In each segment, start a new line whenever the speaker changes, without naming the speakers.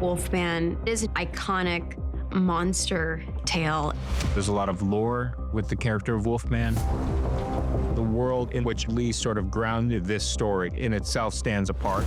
Wolfman is an iconic monster tale.
There's a lot of lore with the character of Wolfman. The world in which Leigh sort of grounded this story in itself stands apart.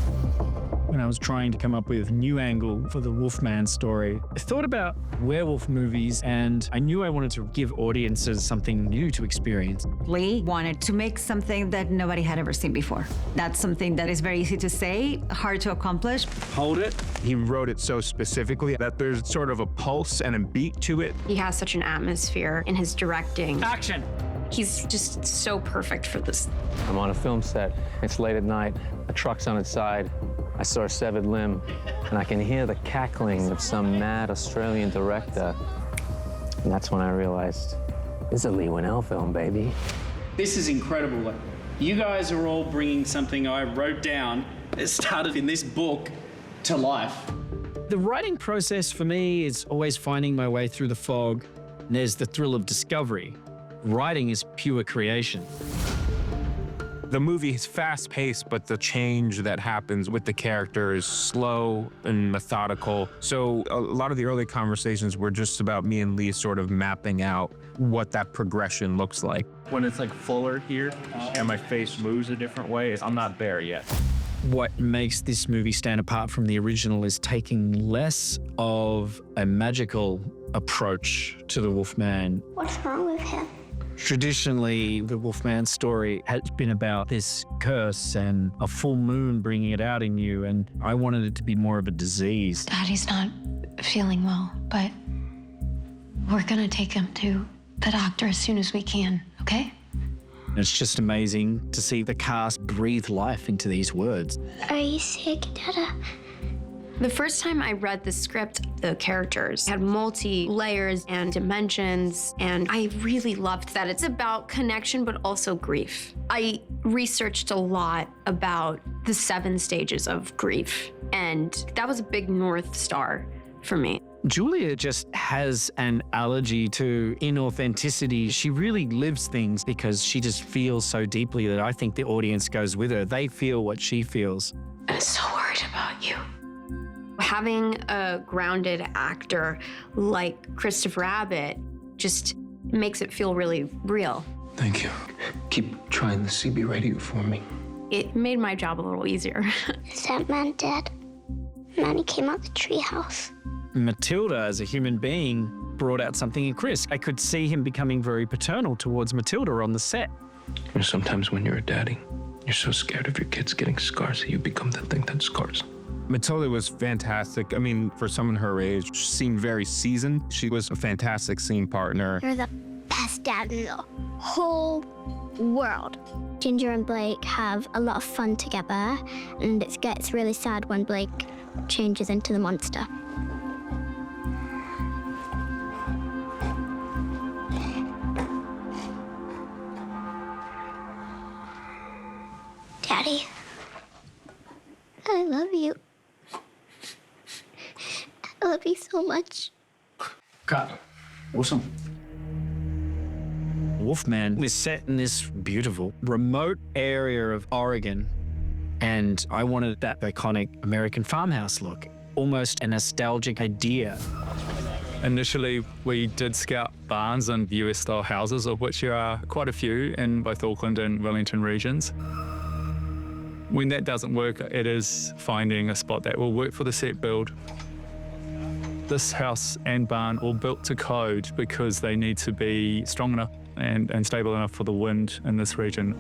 When I was trying to come up with a new angle for the Wolfman story, I thought about werewolf movies, and I knew I wanted to give audiences something new to experience.
Leigh wanted to make something that nobody had ever seen before. That's something that is very easy to say, hard to accomplish.
Hold it.
He wrote it so specifically that there's sort of a pulse and a beat to it.
He has such an atmosphere in his directing.
Action!
He's just so perfect for this.
I'm on a film set. It's late at night. A truck's on its side. I saw a severed limb, and I can hear the cackling of some mad Australian director. And that's when I realized, this is a Leigh Whannell film, baby.
This is incredible. Like, you guys are all bringing something I wrote down that started in this book to life.
The writing process for me is always finding my way through the fog. And there's the thrill of discovery. Writing is pure creation.
The movie is fast-paced, but the change that happens with the character is slow and methodical. So a lot of the early conversations were just about me and Leigh sort of mapping out what that progression looks like.
When it's like fuller here and my face moves a different way, I'm not there yet.
What makes this movie stand apart from the original is taking less of a magical approach to the Wolfman.
What's wrong with him?
Traditionally, the Wolfman story has been about this curse and a full moon bringing it out in you, and I wanted it to be more of a disease.
Daddy's not feeling well, but we're gonna take him to the doctor as soon as we can, okay?
It's just amazing to see the cast breathe life into these words.
Are you sick, Dada?
The first time I read the script, the characters had multi-layers and dimensions, and I really loved that. It's about connection, but also grief. I researched a lot about the 7 stages of grief, and that was a big North Star for me.
Julia just has an allergy to inauthenticity. She really lives things because she just feels so deeply that I think the audience goes with her. They feel what she feels.
I'm so worried about you.
Having a grounded actor like Christopher Abbott just makes it feel really real.
Thank you. Keep trying the CB radio for me.
It made my job a little easier.
Is that man dead? Manny came out the treehouse.
Matilda, as a human being, brought out something in Chris. I could see him becoming very paternal towards Matilda on the set.
You know, sometimes when you're a daddy, you're so scared of your kids getting scars that you become the thing that scars.
Matilda was fantastic. I mean, for someone her age, she seemed very seasoned. She was a fantastic scene partner.
You're the best dad in the whole world. Ginger and Blake have a lot of fun together, and it gets really sad when Blake changes into the monster. Daddy, I love you. I love you so much.
Cut. Awesome.
Wolfman is set in this beautiful, remote area of Oregon, and I wanted that iconic American farmhouse look, almost a nostalgic idea.
Initially, we did scout barns and US-style houses, of which there are quite a few in both Auckland and Wellington regions. When that doesn't work, it is finding a spot that will work for the set build. This house and barn all built to code because they need to be strong enough and stable enough for the wind in this region.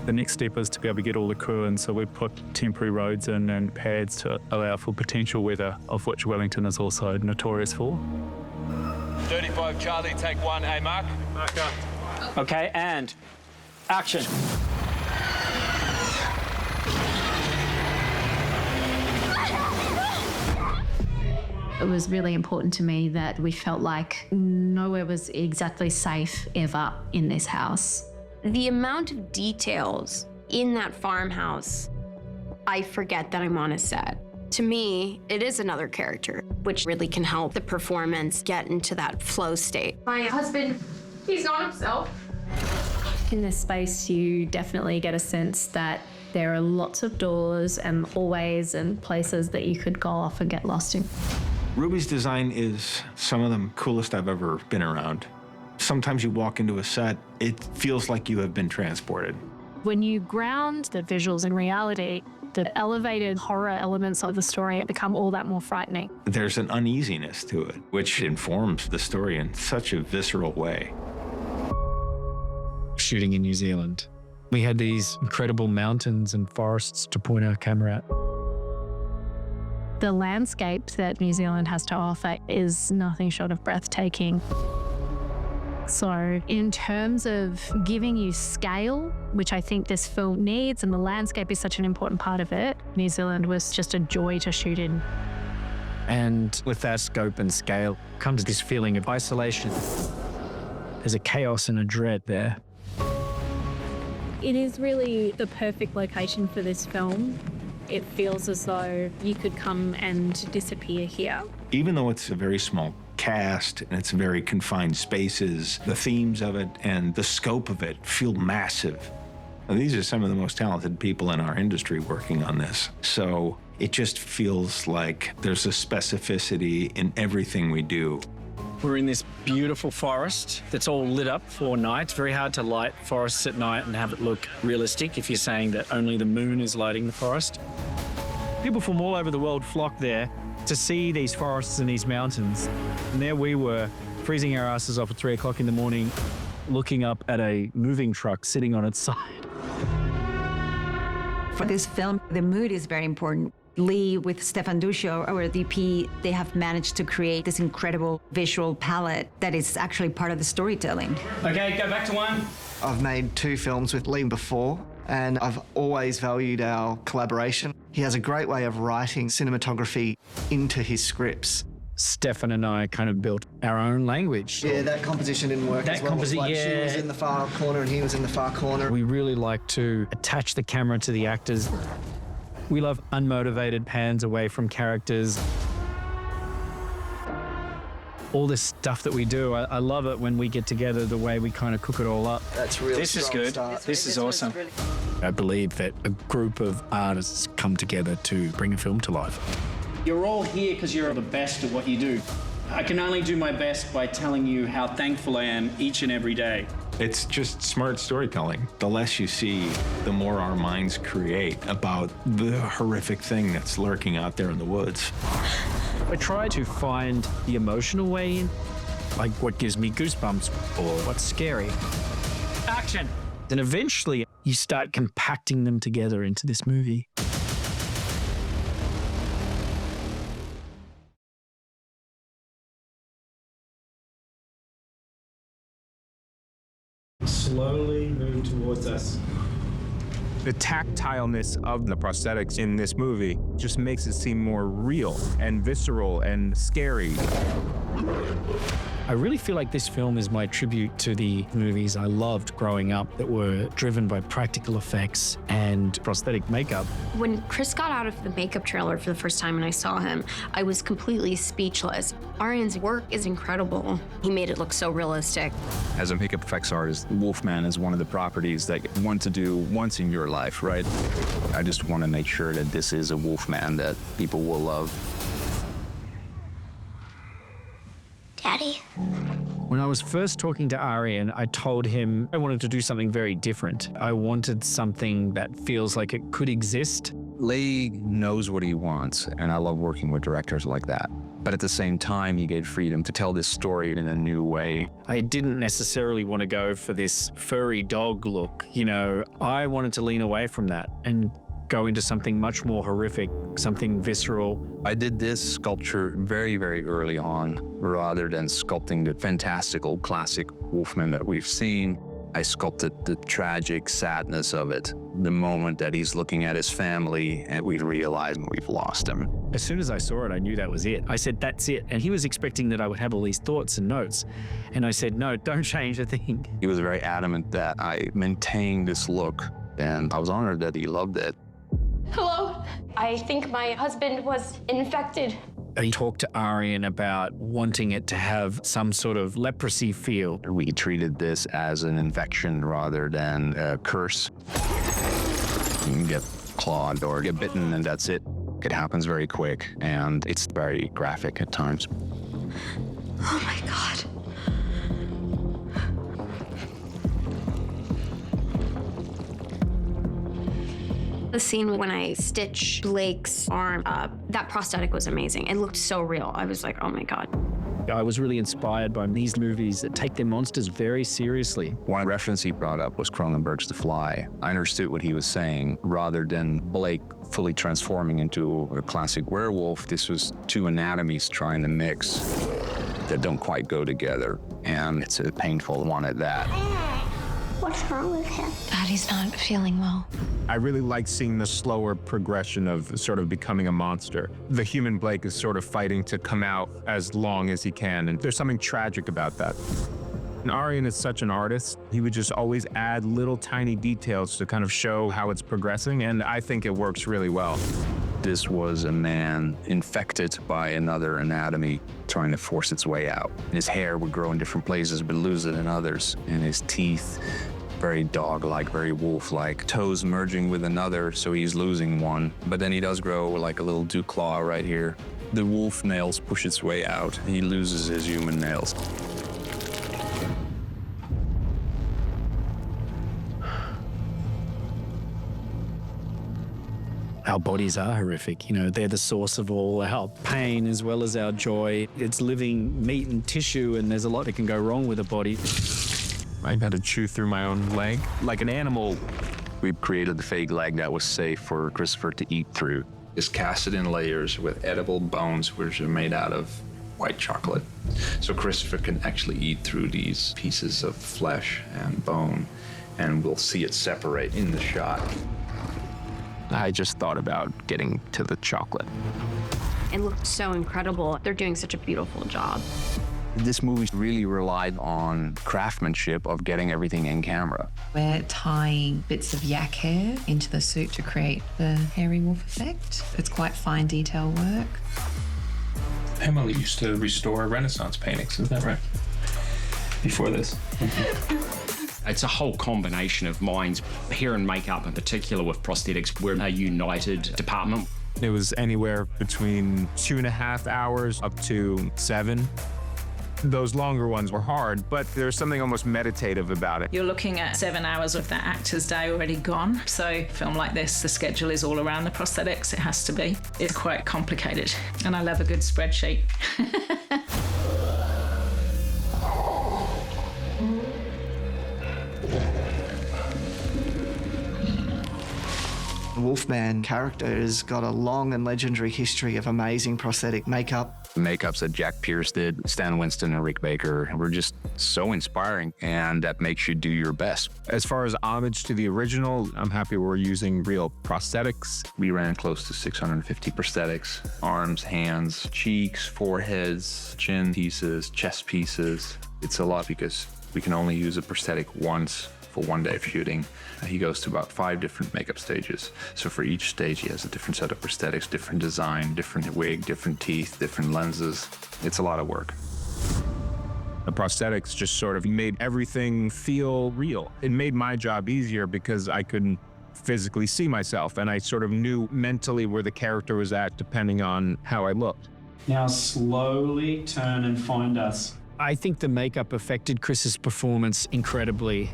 The next step is to be able to get all the crew in, so we put temporary roads in and pads to allow for potential weather, of which Wellington is also notorious for.
35 Charlie, take 1, hey Mark. Marker.
Okay, and action.
It was really important to me that we felt like nowhere was exactly safe ever in this house.
The amount of details in that farmhouse, I forget that I'm on a set. To me, it is another character, which really can help the performance get into that flow state.
My husband, he's not himself.
In this space, you definitely get a sense that There are lots of doors and hallways and places that you could go off and get lost in.
Ruby's design is some of the coolest I've ever been around. Sometimes you walk into a set, it feels like you have been transported.
When you ground the visuals in reality, the elevated horror elements of the story become all that more frightening.
There's an uneasiness to it, which informs the story in such a visceral way.
Shooting in New Zealand, we had these incredible mountains and forests to point our camera at.
The landscape that New Zealand has to offer is nothing short of breathtaking. So in terms of giving you scale, which I think this film needs, and the landscape is such an important part of it, New Zealand was just a joy to shoot in.
And with that scope and scale comes this feeling of isolation. There's a chaos and a dread there.
It is really the perfect location for this film. It feels as though you could come and disappear here.
Even though it's a very small cast and it's very confined spaces, the themes of it and the scope of it feel massive. And these are some of the most talented people in our industry working on this. So it just feels like there's a specificity in everything we do.
We're in this beautiful forest that's all lit up for night. It's very hard to light forests at night and have it look realistic if you're saying that only the moon is lighting the forest. People from all over the world flock there to see these forests and these mountains. And there we were, freezing our asses off at 3 o'clock in the morning, looking up at a moving truck sitting on its side.
For this film, the mood is very important. Leigh with Stefan Duccio, our DP, they have managed to create this incredible visual palette that is actually part of the storytelling.
Okay, go back to one.
I've made 2 films with Leigh before, and I've always valued our collaboration. He has a great way of writing cinematography into his scripts.
Stefan and I kind of built our own language.
Yeah, that composition didn't work as well. She was in the far corner and he was in the far corner.
We really like to attach the camera to the actors. We love unmotivated pans away from characters. All this stuff that we do, I love it when we get together, the way we kind of cook it all up.
That's really
This is good. This is awesome.
I believe that a group of artists come together to bring a film to life.
You're all here because you're the best at what you do. I can only do my best by telling you how thankful I am each and every day.
It's just smart storytelling. The less you see, the more our minds create about the horrific thing that's lurking out there in the woods.
I try to find the emotional way in, like what gives me goosebumps or what's scary. Action! Then eventually you start compacting them together into this movie.
Slowly moving towards us. The tactileness of the prosthetics in this movie just makes it seem more real and visceral and scary.
I really feel like this film is my tribute to the movies I loved growing up that were driven by practical effects and prosthetic makeup.
When Chris got out of the makeup trailer for the first time and I saw him, I was completely speechless. Arian's work is incredible. He made it look so realistic.
As a makeup effects artist, Wolfman is one of the properties that you want to do once in your life, right? I just want to make sure that this is a Wolfman that people will love.
Daddy.
When I was first talking to Arian, I told him I wanted to do something very different. I wanted something that feels like it could exist.
Leigh knows what he wants, and I love working with directors like that. But at the same time, he gave freedom to tell this story in a new way.
I didn't necessarily want to go for this furry dog look, you know. I wanted to lean away from that and go into something much more horrific, something visceral.
I did this sculpture very, very early on, rather than sculpting the fantastical classic Wolfman that we've seen. I sculpted the tragic sadness of it, the moment that he's looking at his family and we realize we've lost him.
As soon as I saw it, I knew that was it. I said, that's it. And he was expecting that I would have all these thoughts and notes. And I said, no, don't change a thing.
He was very adamant that I maintain this look, and I was honored that he loved it.
Hello? I think my husband was infected.
I talked to Arian about wanting it to have some sort of leprosy feel.
We treated this as an infection rather than a curse. You can get clawed or get bitten, and that's it. It happens very quick, and it's very graphic at times.
Oh my God. The scene when I stitched Blake's arm up, that prosthetic was amazing. It looked so real. I was like, oh my God.
I was really inspired by these movies that take their monsters very seriously.
One reference he brought up was Cronenberg's The Fly. I understood what he was saying. Rather than Blake fully transforming into a classic werewolf, this was two anatomies trying to mix that don't quite go together. And it's a painful one at that.
What's wrong with him?
Daddy's not feeling well.
I really like seeing the slower progression of sort of becoming a monster. The human Blake is sort of fighting to come out as long as he can, and there's something tragic about that. And Arian is such an artist. He would just always add little tiny details to kind of show how it's progressing, and I think it works really well.
This was a man infected by another anatomy trying to force its way out. His hair would grow in different places but lose it in others, and his teeth very dog-like, very wolf-like, toes merging with another, so he's losing one. But then he does grow like a little dew claw right here. The wolf nails push its way out, and he loses his human nails.
Our bodies are horrific. You know, they're the source of all our pain as well as our joy. It's living meat and tissue, and there's a lot that can go wrong with a body.
I've had to chew through my own leg like an animal.
We created the fake leg that was safe for Christopher to eat through. It's casted in layers with edible bones, which are made out of white chocolate. So Christopher can actually eat through these pieces of flesh and bone, and we'll see it separate in the shot.
I just thought about getting to the chocolate.
It looked so incredible. They're doing such a beautiful job.
This movie really relied on craftsmanship of getting everything in camera.
We're tying bits of yak hair into the suit to create the hairy wolf effect. It's quite fine detail work.
Emily used to restore Renaissance paintings, isn't that right? Before this.
It's a whole combination of minds. Hair and makeup in particular with prosthetics, we're a united department.
It was anywhere between 2.5 hours up to 7. Those longer ones were hard, but there's something almost meditative about it.
You're looking at 7 hours of that actor's day already gone. So a film like this, the schedule is all around the prosthetics. It has to be. It's quite complicated, and I love a good spreadsheet.
The Wolfman character has got a long and legendary history of amazing prosthetic makeup.
The makeups that Jack Pierce did, Stan Winston and Rick Baker, were just so inspiring, and that makes you do your best.
As far as homage to the original, I'm happy we're using real prosthetics.
We ran close to 650 prosthetics, arms, hands, cheeks, foreheads, chin pieces, chest pieces. It's a lot because we can only use a prosthetic once for one day of shooting. He goes to about 5 different makeup stages. So for each stage, he has a different set of prosthetics, different design, different wig, different teeth, different lenses. It's a lot of work.
The prosthetics just sort of made everything feel real. It made my job easier because I couldn't physically see myself, and I sort of knew mentally where the character was at depending on how I looked.
Now slowly turn and find us.
I think the makeup affected Chris's performance incredibly.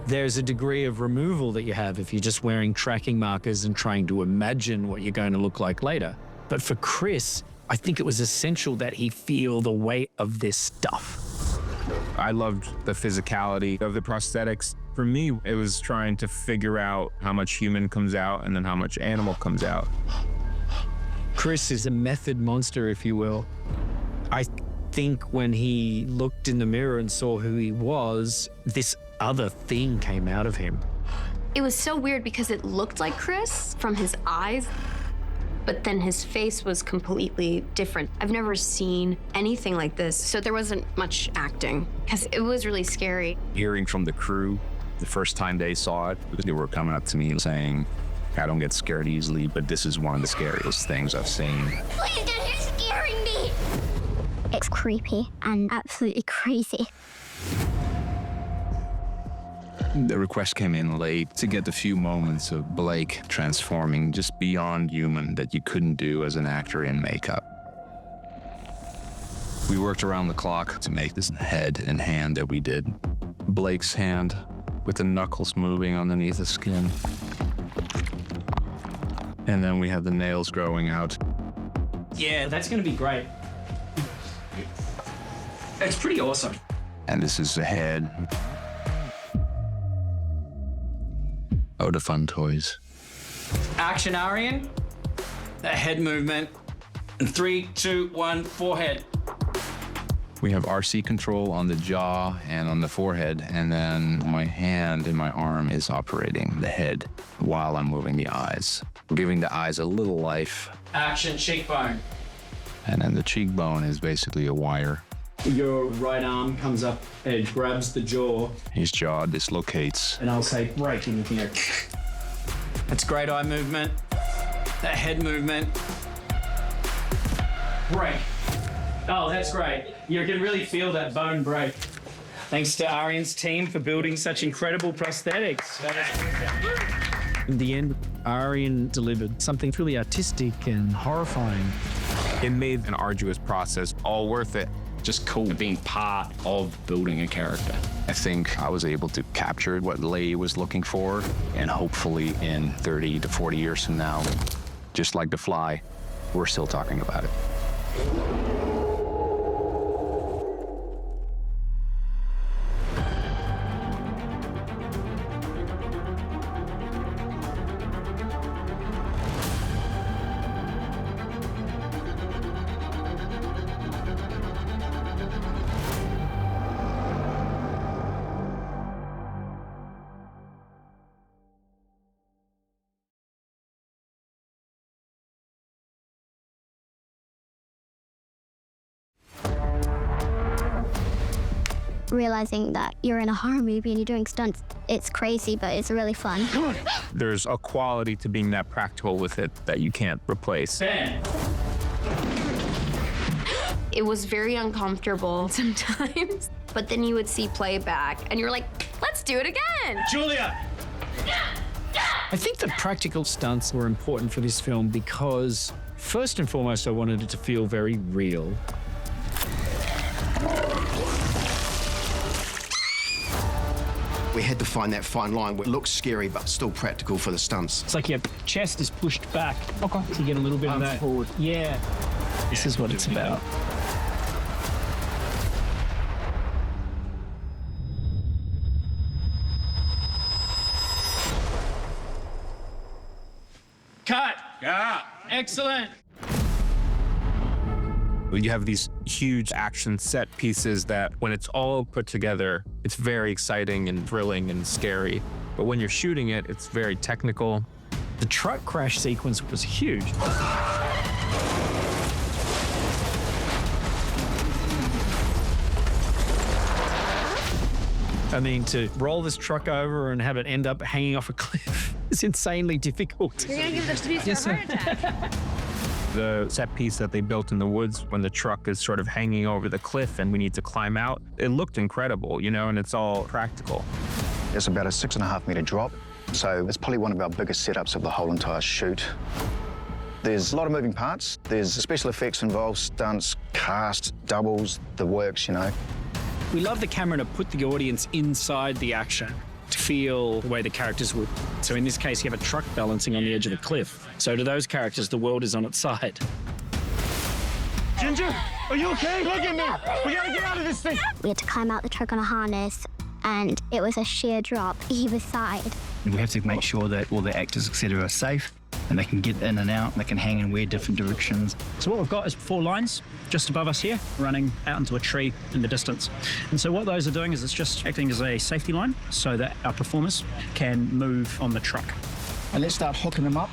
There's a degree of removal that you have if you're just wearing tracking markers and trying to imagine what you're going to look like later. But for Chris, I think it was essential that he feel the weight of this stuff.
I loved the physicality of the prosthetics. For me, it was trying to figure out how much human comes out and then how much animal comes out.
Chris is a method monster, if you will. I think when he looked in the mirror and saw who he was, this other thing came out of him.
It was so weird because it looked like Chris from his eyes, but then his face was completely different. I've never seen anything like this, so there wasn't much acting because it was really scary.
Hearing from the crew, the first time they saw it, they were coming up to me saying, I don't get scared easily, but this is one of the scariest things I've seen.
Please, Dad, you're scaring me! It's creepy and absolutely crazy.
The request came in late to get the few moments of Blake transforming just beyond human that you couldn't do as an actor in makeup. We worked around the clock to make this head and hand that we did. Blake's hand with the knuckles moving underneath the skin. And then we have the nails growing out.
Yeah, that's going to be great. It's pretty awesome.
And this is the head. Oh, the fun toys.
Action, Arian. That head movement. And 3, 2, 1, forehead.
We have RC control on the jaw and on the forehead, and then my hand and my arm is operating the head while I'm moving the eyes. We're giving the eyes a little life.
Action, cheekbone.
And then the cheekbone is basically a wire.
Your right arm comes up and grabs the jaw.
His jaw dislocates.
And I'll say break in here. That's great eye movement. That head movement. Break. Oh, that's great. You can really feel that bone break. Thanks to Arian's team for building such incredible prosthetics.
In the end, Arian delivered something truly artistic and horrifying.
It made an arduous process all worth it.
Just cool being part of building a character.
I think I was able to capture what Leigh was looking for, and hopefully in 30 to 40 years from now, just like The Fly, we're still talking about it.
Realizing that you're in a horror movie and you're doing stunts, it's crazy, but it's really fun.
There's a quality to being that practical with it that you can't replace.
Ben.
It was very uncomfortable sometimes, but then you would see playback and you're like, let's do it again.
Julia.
I think the practical stunts were important for this film because, first and foremost, I wanted it to feel very real.
We had to find that fine line where it looks scary but still practical for the stunts.
It's like your chest is pushed back. Okay. So you get a little bit of that forward. Yeah. This is what it's about.
Cut. Yeah. Excellent.
You have these huge action set pieces that when it's all put together, it's very exciting and thrilling and scary. But when you're shooting it, it's very technical.
The truck crash sequence was huge. I mean, to roll this truck over and have it end up hanging off a cliff is insanely difficult.
You're gonna give this piece a heart attack.
The set piece that they built in the woods when the truck is sort of hanging over the cliff and we need to climb out, it looked incredible, you know, and it's all practical.
It's about a 6.5 meter drop, so it's probably one of our biggest setups of the whole entire shoot. There's a lot of moving parts. There's special effects involved, stunts, cast, doubles, the works, you know.
We love the camera to put the audience inside the action, to feel the way the characters would. So in this case, you have a truck balancing on the edge of a cliff. So to those characters, the world is on its side.
Ginger, are you okay? Look at me. We gotta get out of this thing.
We had to climb out the truck on a harness, and it was a sheer drop either side.
We have to make sure that all the actors, etc., are safe and they can get in and out, and they can hang and wear different directions.
So what we've got is 4 lines just above us here, running out into a tree in the distance. And so what those are doing is it's just acting as a safety line so that our performers can move on the truck.
And let's start hooking them up.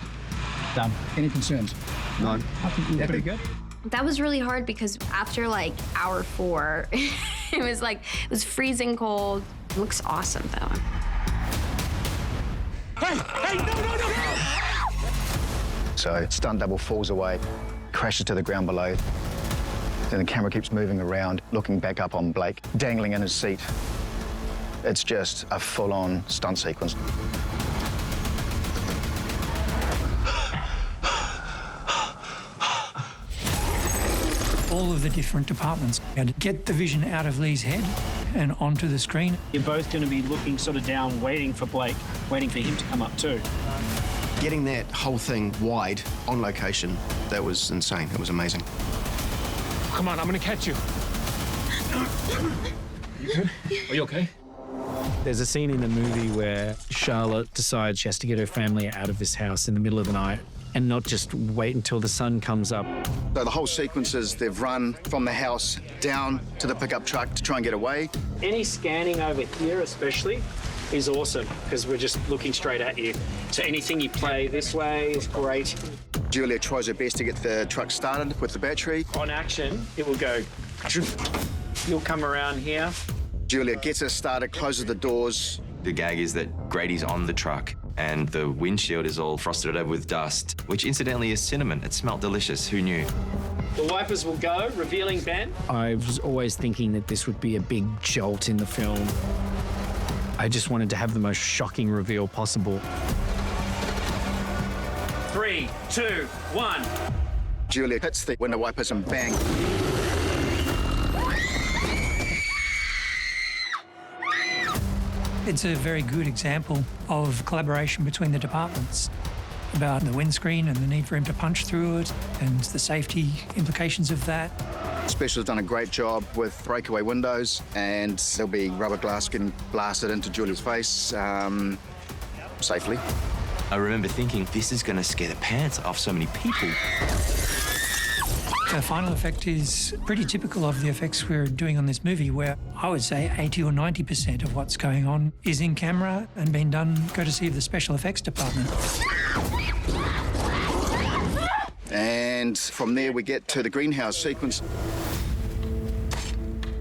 Done. Any concerns?
None.
I think we're pretty good.
That was really hard because after like hour 4, it was freezing cold. It looks awesome though.
Hey, no!
So stunt double falls away, crashes to the ground below. Then the camera keeps moving around, looking back up on Blake, dangling in his seat. It's just a full-on stunt sequence.
All of the different departments and get the vision out of Leigh's head and onto the screen.
You're both going to be looking sort of down, waiting for Blake, waiting for him to come up too.
Getting that whole thing wide on location, that was insane. It was amazing.
Come on, I'm gonna catch you. You good? Are you okay?
There's a scene in the movie where Charlotte decides she has to get her family out of this house in the middle of the night and not just wait until the sun comes up.
So the whole sequence is they've run from the house down to the pickup truck to try and get away.
Any scanning over here especially is awesome because we're just looking straight at you. So anything you play this way is great.
Julia tries her best to get the truck started with the battery.
On action, it will go. You'll come around here.
Julia gets it started, closes the doors.
The gag is that Grady's on the truck and the windshield is all frosted over with dust, which incidentally is cinnamon. It smelled delicious. Who knew?
The wipers will go, revealing Ben. I was always thinking that this would be a big jolt in the film. I just wanted to have the most shocking reveal possible.
3, 2, 1.
Julia hits the window wipers and bang.
It's a very good example of collaboration between the departments about the windscreen and the need for him to punch through it and the safety implications of that.
Special's done a great job with breakaway windows, and there'll be rubber glass getting blasted into Julia's face safely.
I remember thinking, this is going to scare the pants off so many people.
The final effect is pretty typical of the effects we're doing on this movie, where I would say 80 or 90% of what's going on is in camera and being done courtesy of the special effects department.
And from there we get to the greenhouse sequence.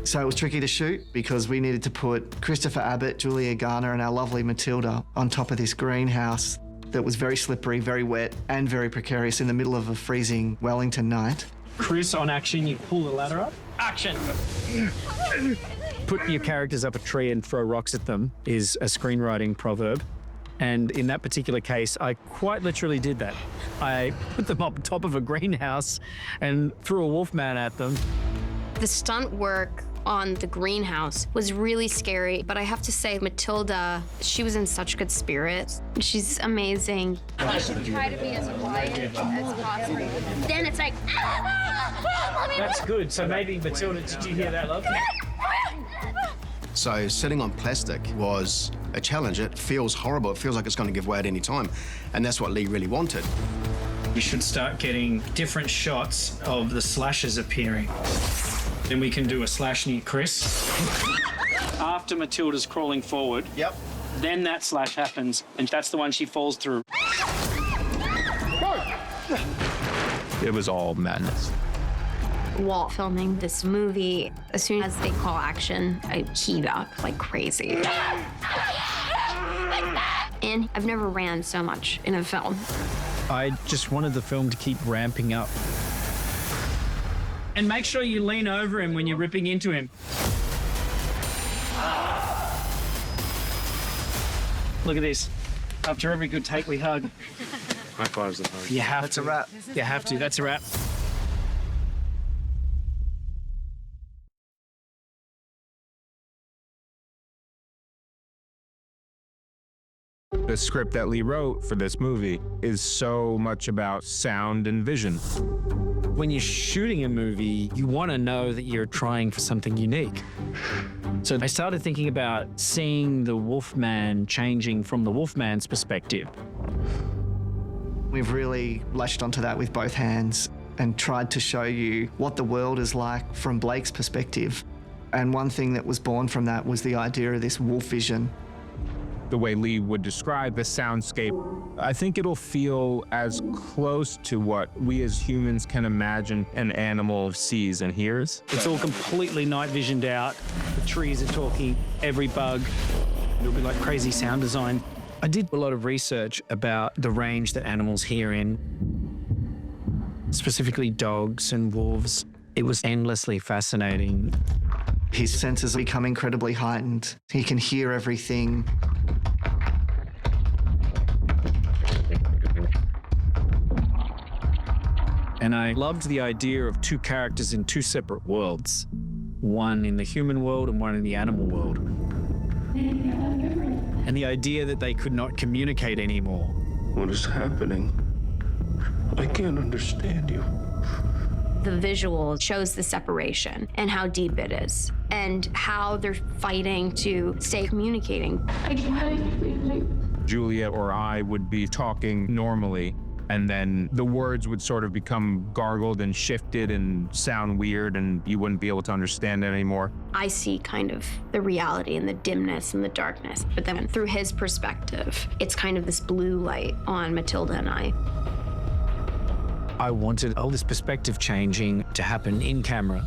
So it was tricky to shoot because we needed to put Christopher Abbott, Julia Garner and our lovely Matilda on top of this greenhouse that was very slippery, very wet and very precarious in the middle of a freezing Wellington night.
Chris, on action, you pull the ladder up. Action! Put your characters up a tree and throw rocks at them is a screenwriting proverb. And in that particular case, I quite literally did that. I put them up top of a greenhouse and threw a wolfman at them.
The stunt work on the greenhouse was really scary, but I have to say, Matilda, she was in such good spirits. She's amazing.
I should try to be as quiet as possible. Then it's like,
That's good. So maybe, Matilda, did you hear that, love?
So sitting on plastic was a challenge. It feels horrible. It feels like it's going to give way at any time. And that's what Leigh really wanted.
You should start getting different shots of the slashes appearing. Then we can do a slash near Chris. After Matilda's crawling forward, then that slash happens, and that's the one she falls through.
It was all madness.
While filming this movie, as soon as they call action, I keyed up like crazy. And I've never ran so much in a film.
I just wanted the film to keep ramping up. And make sure you lean over him when you're ripping into him. Look at this. After every good take, we hug.
High fives and hugs.
You have to. That's a wrap. You have to. That's a wrap.
The script that Leigh wrote for this movie is so much about sound and vision.
When you're shooting a movie, you want to know that you're trying for something unique. So I started thinking about seeing the Wolfman changing from the Wolfman's perspective.
We've really latched onto that with both hands and tried to show you what the world is like from Blake's perspective. And one thing that was born from that was the idea of this wolf vision.
The way Leigh would describe the soundscape, I think it'll feel as close to what we as humans can imagine an animal sees and hears.
It's all completely night visioned out. The trees are talking, every bug. It'll be like crazy sound design. I did a lot of research about the range that animals hear in, specifically dogs and wolves. It was endlessly fascinating.
His senses become incredibly heightened. He can hear everything.
And I loved the idea of two characters in two separate worlds, one in the human world and one in the animal world. And the idea that they could not communicate anymore.
What is happening? I can't understand you.
The visual shows the separation and how deep it is and how they're fighting to stay communicating.
Julia or I would be talking normally, and then the words would sort of become gargled and shifted and sound weird, and you wouldn't be able to understand it anymore.
I see kind of the reality and the dimness and the darkness, but then through his perspective, it's kind of this blue light on Matilda and I.
I wanted all this perspective changing to happen in camera.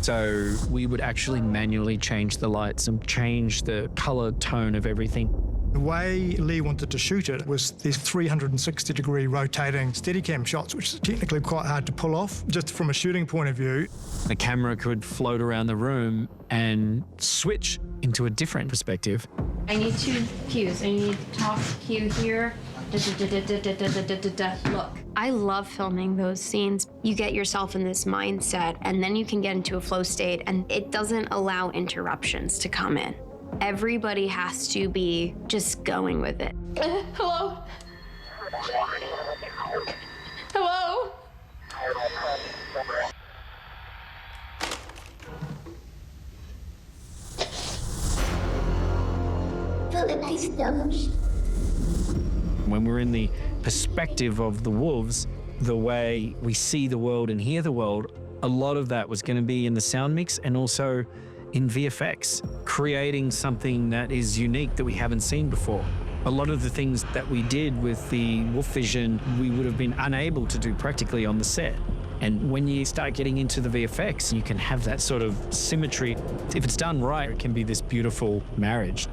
So we would actually manually change the lights and change the color tone of everything.
The way Leigh wanted to shoot it was these 360-degree rotating Steadicam shots, which is technically quite hard to pull off, just from a shooting point of view.
The camera could float around the room and switch into a different perspective.
I need two cues. I need talk cue here. Look, I love filming those scenes. You get yourself in this mindset, and then you can get into a flow state, and it doesn't allow interruptions to come in. Everybody has to be just going with it.
Hello? Hello?
When we're in the perspective of the wolves, the way we see the world and hear the world, a lot of that was going to be in the sound mix and also in VFX, creating something that is unique that we haven't seen before. A lot of the things that we did with the wolf vision, we would have been unable to do practically on the set. And when you start getting into the VFX, you can have that sort of symmetry. If it's done right, it can be this beautiful marriage.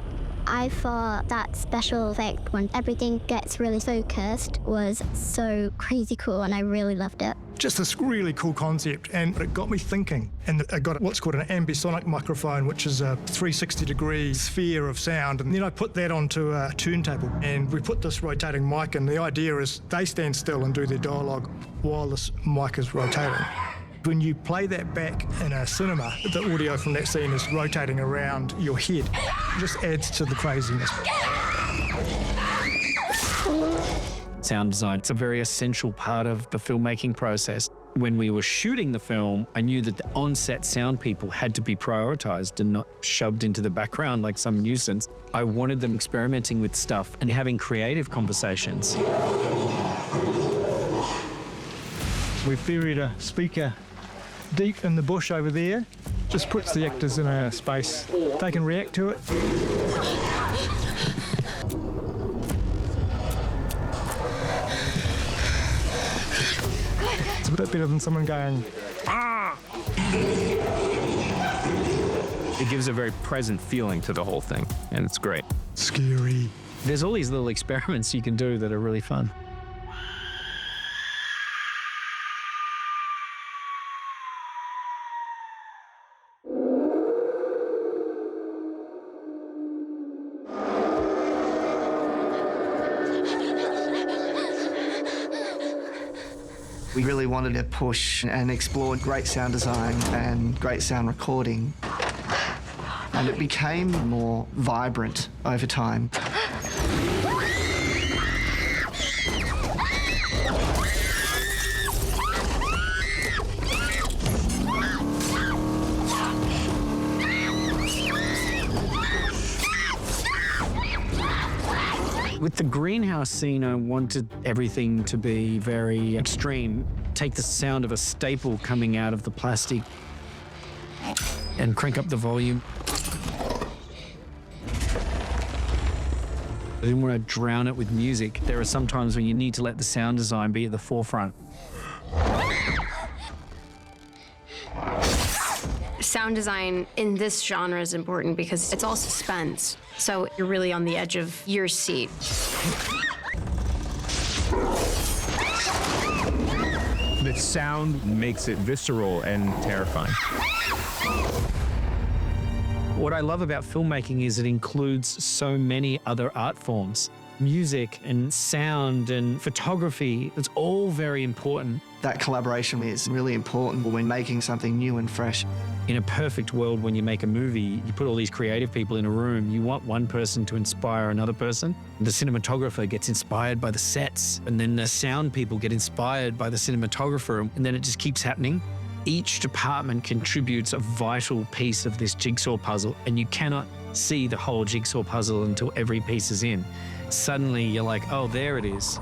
I thought that special effect when everything gets really focused was so crazy cool, and I really loved it.
Just this really cool concept, and it got me thinking. And I got what's called an ambisonic microphone, which is a 360-degree sphere of sound. And then I put that onto a turntable, and we put this rotating mic, and the idea is they stand still and do their dialogue while this mic is rotating. When you play that back in a cinema, the audio from that scene is rotating around your head. It just adds to the craziness.
Sound design, it's a very essential part of the filmmaking process. When we were shooting the film, I knew that the on-set sound people had to be prioritized and not shoved into the background like some nuisance. I wanted them experimenting with stuff and having creative conversations.
We've buried a speaker deep in the bush over there. Just puts the actors in a space. They can react to it. It's a bit better than someone going, ah!
It gives a very present feeling to the whole thing, and it's great.
Scary.
There's all these little experiments you can do that are really fun.
We really wanted to push and explore great sound design and great sound recording. And it became more vibrant over time.
With the greenhouse scene, I wanted everything to be very extreme. Take the sound of a staple coming out of the plastic and crank up the volume. I didn't want to drown it with music. There are some times when you need to let the sound design be at the forefront.
Sound design in this genre is important because it's all suspense. So you're really on the edge of your seat.
The sound makes it visceral and terrifying.
What I love about filmmaking is it includes so many other art forms. Music and sound and photography, it's all very important.
That collaboration is really important when making something new and fresh.
In a perfect world, when you make a movie, you put all these creative people in a room, you want one person to inspire another person. The cinematographer gets inspired by the sets, and then the sound people get inspired by the cinematographer, and then it just keeps happening. Each department contributes a vital piece of this jigsaw puzzle, and you cannot see the whole jigsaw puzzle until every piece is in. Suddenly you're like, oh, there it is.